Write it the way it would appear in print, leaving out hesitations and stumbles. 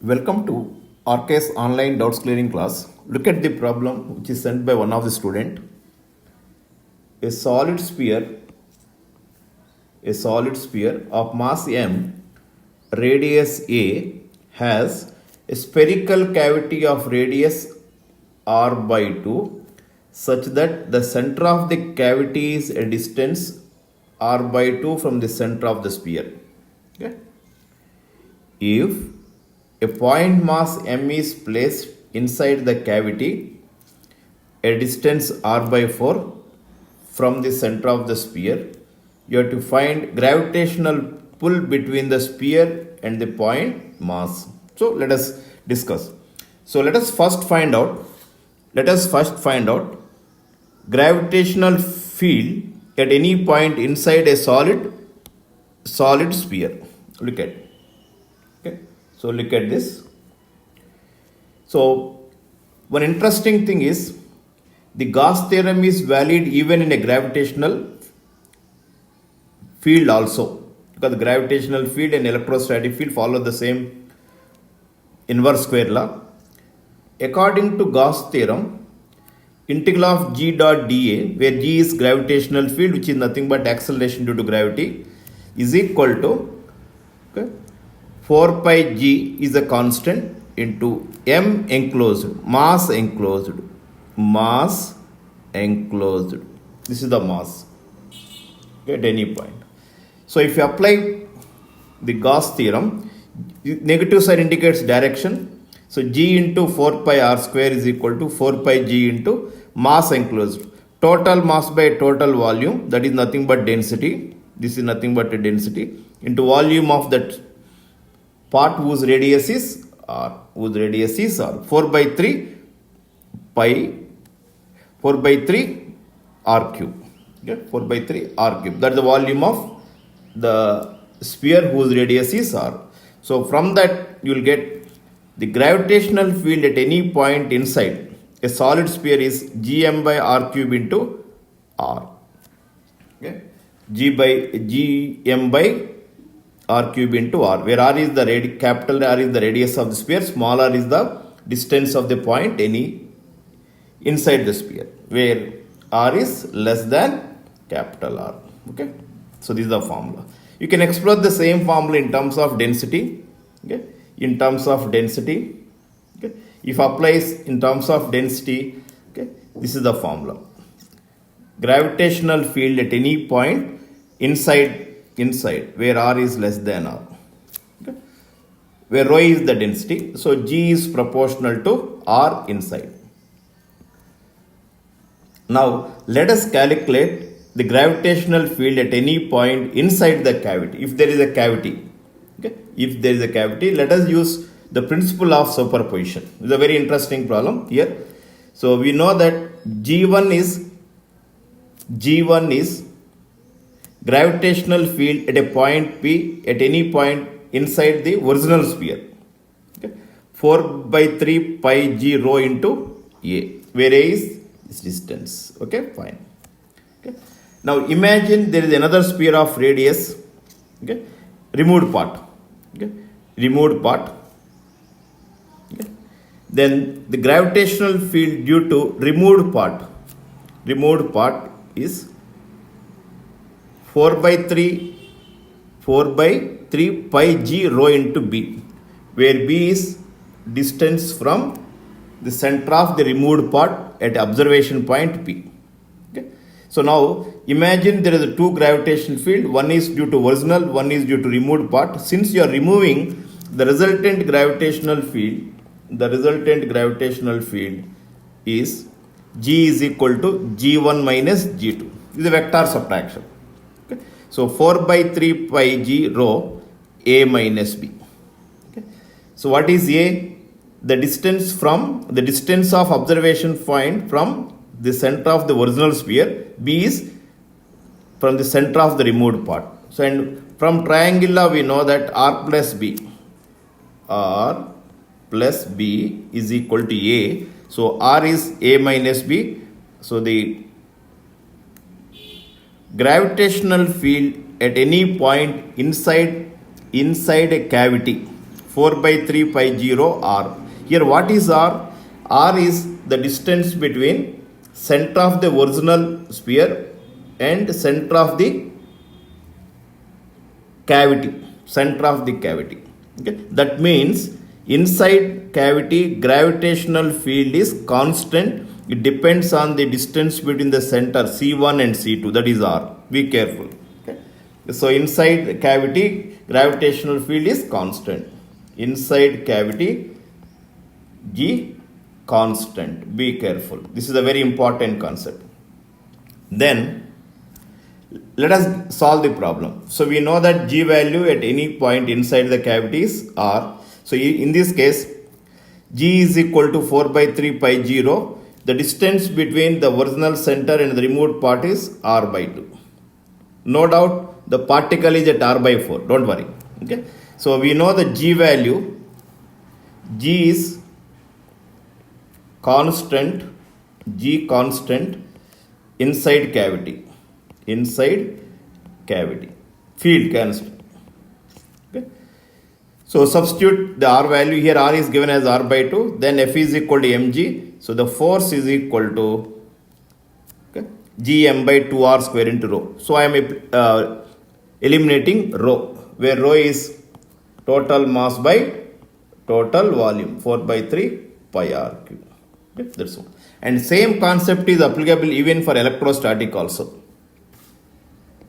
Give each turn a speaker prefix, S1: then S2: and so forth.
S1: Welcome to RK's online doubts clearing class. Look at the problem which is sent by one of the student. A solid sphere of mass m, radius a, has a spherical cavity of radius r by 2 such that the center of the cavity is a distance r by 2 from the center of the sphere. Okay? If a point mass m is placed inside the cavity, a distance r by 4 from the center of the sphere, you have to find gravitational pull between the sphere and the point mass. So let us discuss. So let us first find out gravitational field at any point inside a solid sphere. Look at it. Okay. So look at this. So one interesting thing is the Gauss theorem is valid even in a gravitational field also, because the gravitational field and electrostatic field follow the same inverse square law. According to Gauss theorem, integral of g dot dA, where g is gravitational field which is nothing but acceleration due to gravity, is equal to 4 pi g is a constant into m enclosed, mass enclosed. This is the mass at any point. So if you apply the Gauss theorem, negative side indicates direction. So g into 4 pi r square is equal to 4 pi g into mass enclosed. Total mass by total volume, that is nothing but density. This is nothing but a density into volume of that part whose radius is r. 4 by 3 r cube. Okay? 4 by 3 r cube. That is the volume of the sphere whose radius is r. So from that you will get the gravitational field at any point inside a solid sphere is gm by r cube into r. Okay? gm by r cube into r, where r is the capital R is the radius of the sphere, small r is the distance of the point any inside the sphere, where r is less than capital R. Okay, so this is the formula. You can explore the same formula in terms of density. Okay, in terms of density. Okay, if applies in terms of density, okay, this is the formula. Gravitational field at any point inside where r is less than r, okay, where rho is the density, so g is proportional to r inside. Now let us calculate the gravitational field at any point inside the cavity. If there is a cavity, okay, let us use the principle of superposition. This is a very interesting problem here. So we know that g1 is gravitational field at a point P at any point inside the original sphere. Okay. 4 by 3 pi g rho into A, where A is this distance. Okay, fine. Okay. Now imagine there is another sphere of radius, okay, removed part. Okay. Then the gravitational field due to removed part is 4 by 3 pi g rho into B, where B is distance from the center of the removed part at observation point P. Okay. So now imagine there is a two gravitational field, one is due to original, one is due to removed part. Since you are removing the resultant gravitational field is G is equal to G1 minus G2. This is a vector subtraction. So 4 by 3 pi g rho A minus B. Okay. So what is A? The distance of observation point from the center of the original sphere. B is from the center of the removed part. So and from triangle law we know that R plus B is equal to A. So R is A minus B. So the gravitational field at any point inside a cavity 4 by 3 pi 0 r. Here what is r? R is the distance between center of the original sphere and center of the cavity. Center of the cavity. Okay? That means inside cavity gravitational field is constant. It depends on the distance between the center C1 and C2. That is R. Be careful. Okay? So inside cavity gravitational field is constant. Inside cavity G constant. Be careful. This is a very important concept. Then let us solve the problem. So we know that G value at any point inside the cavity is R. So in this case G is equal to 4 by 3 pi 0. The distance between the original center and the removed part is R by 2. No doubt the particle is at R by 4. Don't worry. Okay. So we know the G value. G is constant. G constant inside cavity. Inside cavity. Field constant. Okay. So substitute the R value here. R is given as R by 2. Then F is equal to mg. So the force is equal to Gm by 2r square into rho. So I am eliminating rho, where rho is total mass by total volume, 4 by 3 pi r cube. Okay, that's all. And same concept is applicable even for electrostatic also.